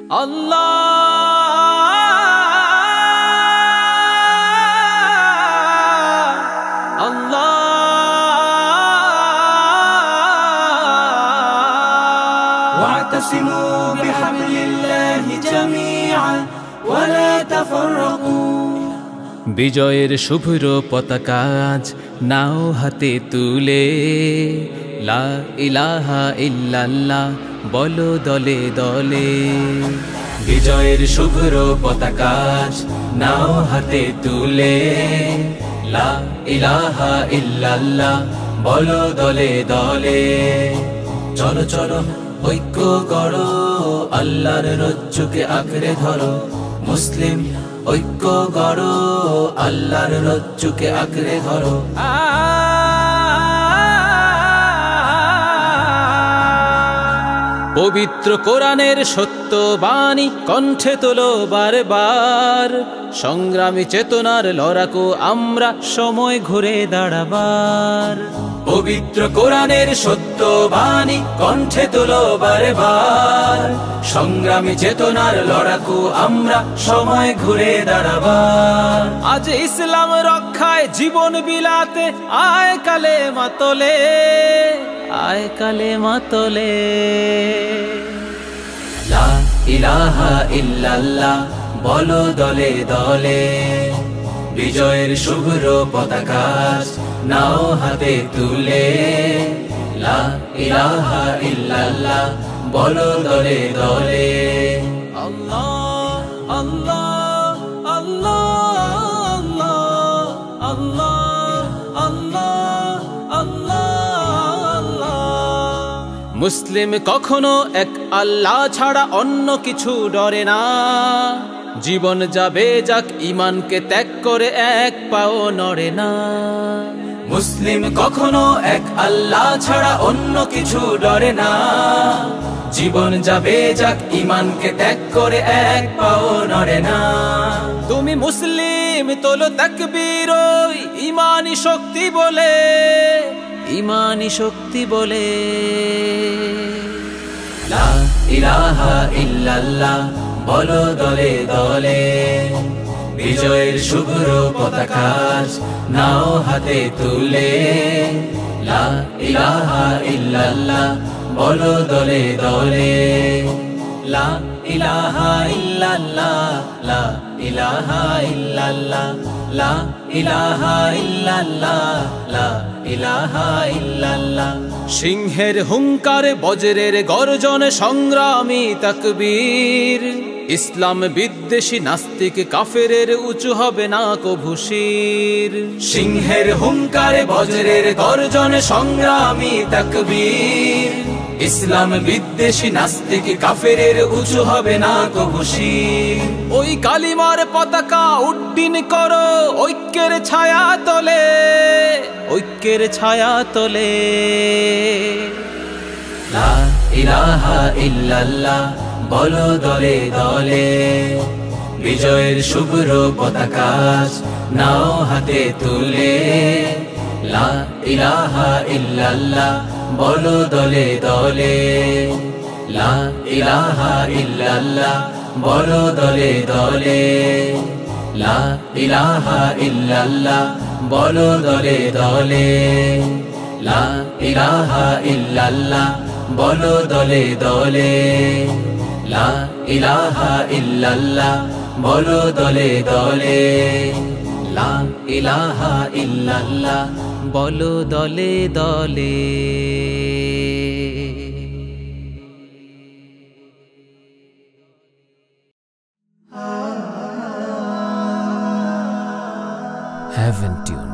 আল্লাহ আল্লাহ ওয়াতাসিমু বিহাবলিল্লাহি জামিআন ওয়া লা তাফাররাকু। বিজয়ের শুভ্র পতাকা আজ নাও হাতে তুলে, লা ইলাহা ইল্লাল্লাহ বলো দলে দলে। বিজয়ের শুভ্র পতাকা আজ নাও হাতে তুলে, লা ইলাহা ইল্লাল্লাহ বলো দলে দলে। চলো চলো ঐক্য করো, আল্লাহর রজ্জুকে আঁকড়ে ধরো। মুসলিম ঐক্য করো, আল্লাহর রজ্জুকে আঁকড়ে ধরো। পবিত্র কোরআনের সত্য বাণী কণ্ঠে তোলো বারবার, সংগ্রামী চেতনার লড়াকু আমরা সময় ঘুরে দাঁড়াবার। পবিত্র কোরআনের সত্য বাণী কণ্ঠে তোলো বারবার, সংগ্রামী চেতনার লড়াকু আমরা সময় ঘুরে দাঁড়াবার। আজ ইসলাম রক্ষায় জীবন বিলাতে আয় কালেমা তোলে, আয় কালেমা তোলে। লা ইলাহা ইল্লাল্লাহ বলো দলে দলে। বিজয়ের শুভ্র পতাকা নাও হাতে তুলে, লা ইলাহা ইল্লাল্লাহ বলো দলে দলে। আল্লাহ আল্লাহ আল্লাহ আল্লাহ আল্লাহ আল্লাহ। মুসলিম কখনো এক আল্লাহ ছাড়া অন্য কিছু ডরে না, জীবন যাবে যাক ঈমানকে ত্যাগ করে এক পাও নড়ে না। মুসলিম কখনো এক আল্লাহ ছাড়া অন্য কিছু ডরে না, জীবন যাবে যাক ঈমানকে ত্যাগ করে এক পাও নড়ে না। তুমি মুসলিম তোলো তাকবীর ওই ঈমানি শক্তি বলে, ঈমানি শক্তি বলে। লা ইলাহা ইল্লাল্লাহ বলো দলে দলে। বিজয়ের শুভ্র পতাকা নাও হাতে তুলে, লা ইলাহা ইল্লাল্লাহ বলো দলে দলে। লা ইলাহা ইল্লাল্লাহ লা ইলাহা ইল্লাল্লাহ লা ইলাহা ইল্লাল্লাহ লা ইলাহা ইল্লাল্লাহ। সিংহের হুঙ্কার বজ্রের গর্জন সংগ্রামী তাকবীর, ইসলাম বিদ্বেষী নাস্তিক কাফেরের উঁচু হবে না কভু শির। সিংহের হুঙ্কার বজ্রের গর্জন সংগ্রামী তাকবীর, ইসলাম বিদ্বেষী নাস্তিক কাফেরের উঁচু হবে না কভু শির। ওই কালিমার পতাকা উড্ডীন করো ঐক্যের ছায়া তলে, ঐক্যের ছায়া তলে। লা ইলাহা ইল্লাল্লাহ বলো দলে দলে। বিজয়ের শুভ্র পতাকা নাও হাতে তুলে, লা ইলাহা ইল্লাল্লাহ বলো দলে দলে। লা ইলাহা ইল্লাল্লাহ বলো দলে দলে। লা ইলাহা ইল্লাল্লাহ বলো দলে দলে। লা ইলাহা ইল্লাল্লাহ বলো দলে দলে। লা ইলাহা ইল্লাল্লাহ বলো দলে দলে। লা ইলাহা ইল্লাল্লাহ বলো দলে দলে। Heaven Tune